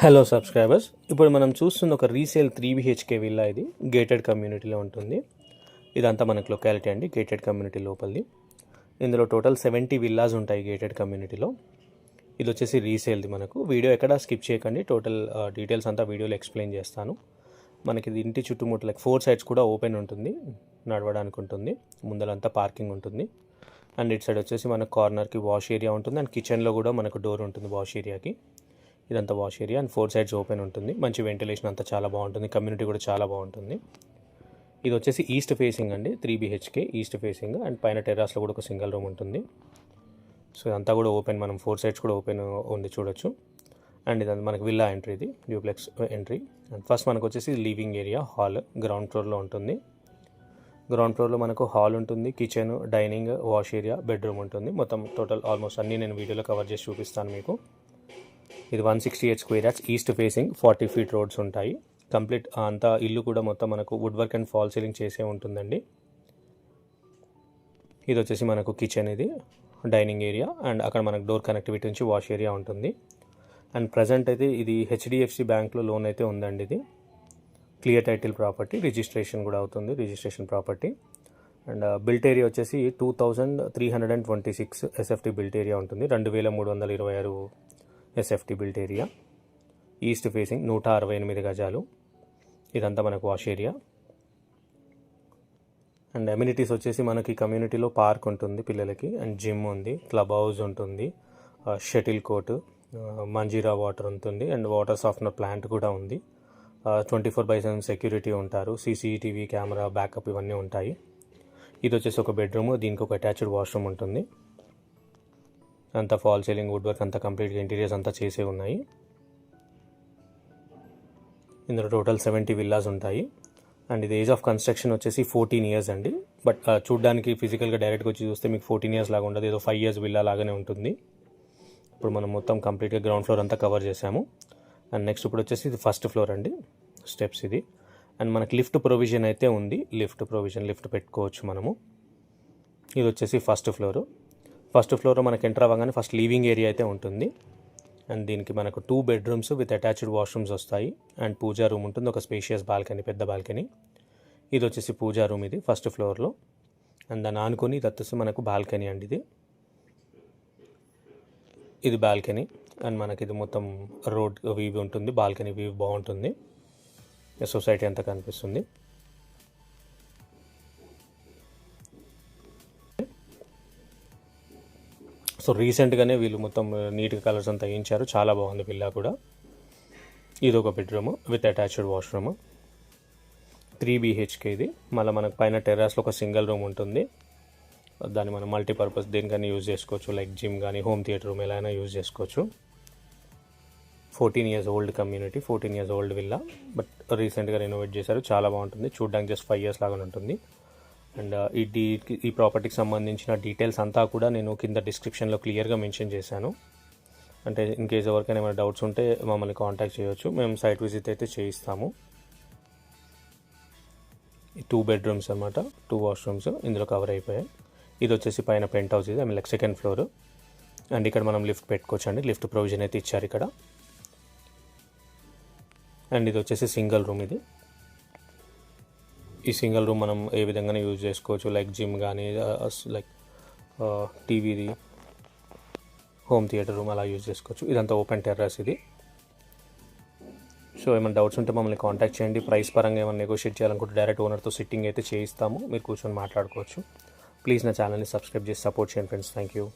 Hello subscribers, ఇప్పుడు మనం చూస్తున్న ఒక రీసేల్ 3 BHK విల్లా. ఇది గేటెడ్ కమ్యూనిటీలో ఉంటుంది. ఇదంతా మనకు లొకాలిటీ అండి, గేటెడ్ కమ్యూనిటీ లోపలిది. ఇందులో టోటల్ 70 విల్లాస్ ఉంటాయి గేటెడ్ కమ్యూనిటీలో. ఇది వచ్చేసి రీసేల్ది. మనకు వీడియో ఎక్కడ స్కిప్ చేయకండి, టోటల్ డీటెయిల్స్ అంతా వీడియోలో ఎక్స్ప్లెయిన్ చేస్తాను. మనకి ఇది ఇంటి చుట్టుముట్టు 4 సైడ్స్ కూడా ఓపెన్ ఉంటుంది, నడవడానికి ఉంటుంది. ముందరంతా పార్కింగ్ ఉంటుంది. అండ్ ఇటు సైడ్ వచ్చేసి మనకు కార్నర్కి వాష్ ఏరియా ఉంటుంది. అండ్ కిచెన్లో కూడా మనకు డోర్ ఉంటుంది వాష్ ఏరియాకి. ఇదంతా wash area and 4 sides open ఉంటుంది. మంచి వెంటిలేషన్ అంతా చాలా బాగుంటుంది. కమ్యూనిటీ కూడా చాలా బాగుంటుంది. ఇది వచ్చేసి ఈస్ట్ ఫేసింగ్ అండి, 3 BHK ఈస్ట్ ఫేసింగ్. అండ్ పైన టెర్రాస్లో కూడా ఒక సింగిల్ రూమ్ ఉంటుంది. సో ఇదంతా కూడా ఓపెన్, మనం 4 సైడ్స్ కూడా ఓపెన్ ఉంది చూడొచ్చు. అండ్ ఇదంతా మనకి విల్లా ఎంట్రీ, ఇది డ్యూప్లెక్స్ ఎంట్రీ. అండ్ ఫస్ట్ మనకు వచ్చేసి లివింగ్ ఏరియా, హాల్ గ్రౌండ్ ఫ్లోర్లో ఉంటుంది. గ్రౌండ్ ఫ్లోర్లో మనకు హాల్ ఉంటుంది, kitchen, dining, wash area, bedroom ఉంటుంది. మొత్తం టోటల్ ఆల్మోస్ట్ అన్నీ నేను వీడియోలో కవర్ చేసి చూపిస్తాను మీకు. ఇది 168 square yards, east facing, 40 feet roads ఉంటాయి. కంప్లీట్ అంతా ఇల్లు కూడా మొత్తం మనకు wood work and fall ceiling చేసే ఉంటుందండి. ఇది వచ్చేసి మనకు కిచెన్, ఇది డైనింగ్ ఏరియా. అండ్ అక్కడ మనకు డోర్ కనెక్టివిటీ నుంచి వాష్ ఏరియా ఉంటుంది. అండ్ ప్రజెంట్ అయితే ఇది HDFC బ్యాంక్లో లోన్ అయితే ఉందండి. ఇది క్లియర్ టైటిల్ ప్రాపర్టీ, రిజిస్ట్రేషన్ కూడా అవుతుంది, registration property. And built area వచ్చేసి 2326 SFT బిల్ట్ ఏరియా ఉంటుంది. 2326 SFT built area. East facing, 168 గజాలు. ఇదంతా మనకు వాష్ ఏరియా. అండ్ అమ్యూనిటీస్ వచ్చేసి మనకి కమ్యూనిటీలో పార్క్ ఉంటుంది పిల్లలకి, అండ్ జిమ్ ఉంది, క్లబ్ హౌస్ ఉంటుంది, షటిల్ కోర్టు, మంజీరా వాటర్ ఉంటుంది, అండ్ వాటర్ సాఫ్ట్నర్ ప్లాంట్ కూడా ఉంది. 24/7 సెక్యూరిటీ ఉంటారు, CCTV కెమెరా బ్యాకప్ ఇవన్నీ ఉంటాయి. ఇది వచ్చేసి ఒక బెడ్రూమ్, దీనికి ఒక అటాచ్డ్ వాష్రూమ్ ఉంటుంది. అంతా ఫాల్ సీలింగ్, వుడ్ వర్క్ అంతా కంప్లీట్గా ఇంటీరియర్స్ అంతా చేసే ఉన్నాయి. ఇందులో టోటల్ 70 విల్లాస్ ఉంటాయి. అండ్ ఇది ఏజ్ ఆఫ్ కన్స్ట్రక్షన్ వచ్చేసి 14 ఇయర్స్ అండి. బట్ చూడడానికి ఫిజికల్గా డైరెక్ట్గా వచ్చి చూస్తే మీకు 14 ఇయర్స్ లాగా ఉండదు, ఏదో 5 ఇయర్స్ విల్లా లాగానే ఉంటుంది. ఇప్పుడు మనం మొత్తం కంప్లీట్గా గ్రౌండ్ ఫ్లోర్ అంతా కవర్ చేసాము. అండ్ నెక్స్ట్ ఇప్పుడు వచ్చేసి ఇది ఫస్ట్ ఫ్లోర్ అండి, స్టెప్స్ ఇది. అండ్ మనకి లిఫ్ట్ ప్రొవిజన్ అయితే ఉంది, లిఫ్ట్ పెట్టుకోవచ్చు మనము. ఇది వచ్చేసి ఫస్ట్ ఫ్లోర్లో మనకి ఎంటర్ అవ్వగానే ఫస్ట్ లివింగ్ ఏరియా అయితే ఉంటుంది. అండ్ దీనికి మనకు 2 బెడ్రూమ్స్ విత్ అటాచ్డ్ వాష్రూమ్స్ వస్తాయి. అండ్ పూజా రూమ్ ఉంటుంది, ఒక స్పేషియస్ బాల్కనీ, పెద్ద బాల్కనీ. ఇది వచ్చేసి పూజా రూమ్, ఇది ఫస్ట్ ఫ్లోర్లో. అండ్ దాన్ని ఆనుకొని ఇది వచ్చేసి మనకు బాల్కనీ అండి, ఇది బాల్కనీ. అండ్ మనకి ఇది మొత్తం రోడ్ వ్యూ ఉంటుంది, బాల్కనీ వ్యూ బాగుంటుంది, సొసైటీ అంతా కనిపిస్తుంది. సో రీసెంట్గానే వీళ్ళు మొత్తం నీట్గా కలర్స్ అంతా వేయించారు, చాలా బాగుంది విల్లా కూడా. ఇది ఒక bedroom with attached washroom, 3 BHK ఇది. మళ్ళీ మనకు పైన టెర్రాస్లో ఒక సింగిల్ రూమ్ ఉంటుంది. దాన్ని మనం మల్టీపర్పస్ దేనికైనా యూజ్ చేసుకోవచ్చు, లైక్ జిమ్ కానీ హోమ్ థియేటర్ రూమ్ ఎలా అయినా యూజ్ చేసుకోవచ్చు. 14 years old community, 14 years old villa, but రీసెంట్గా రెనోవేట్ చేశారు, చాలా బాగుంటుంది. చూడడానికి జస్ట్ 5 ఇయర్స్ లాగా ఉంటుంది. అండ్ ఈ ప్రాపర్టీకి సంబంధించిన డీటెయిల్స్ అంతా కూడా నేను కింద డిస్క్రిప్షన్లో క్లియర్గా మెన్షన్ చేశాను. అంటే ఇన్ కేస్ ఎవరికైనా ఏమైనా డౌట్స్ ఉంటే మమ్మల్ని కాంటాక్ట్ చేయవచ్చు, మేము సైట్ విజిట్ అయితే చేయిస్తాము. 2 బెడ్రూమ్స్ అనమాట, 2 వాష్రూమ్స్ ఇందులో కవర్ అయిపోయాయి. ఇది వచ్చేసి పైన పెంట్ హౌస్, ఇది లైక్ సెకండ్ ఫ్లోర్. అండ్ ఇక్కడ మనం లిఫ్ట్ పెట్టుకోవచ్చు అండి, లిఫ్ట్ ప్రొవిజన్ అయితే ఇచ్చారు ఇక్కడ. అండ్ ఇది వచ్చేసి సింగిల్ రూమ్, ఇది ఈ సింగిల్ రూమ్ మనం ఏ విధంగానే యూజ్ చేసుకోవచ్చు, లైక్ జిమ్ కానీ లైక్ టీవీది, హోమ్ థియేటర్ రూమ్ అలా యూజ్ చేసుకోవచ్చు. ఇదంతా ఓపెన్ టెర్రస్ ఇది. సో ఏమైనా డౌట్స్ ఉంటే మమ్మల్ని కాంటాక్ట్ చేయండి. ప్రైస్ పరంగా ఏమైనా నెగోషియేట్ చేయాలనుకుంటే డైరెక్ట్ ఓనర్తో సిట్టింగ్ అయితే చేయిస్తాము, మీరు కూర్చొని మాట్లాడుకోవచ్చు. ప్లీజ్ నా ఛానల్ని సబ్స్క్రైబ్ చేసి సపోర్ట్ చేయండి ఫ్రెండ్స్. Thank you.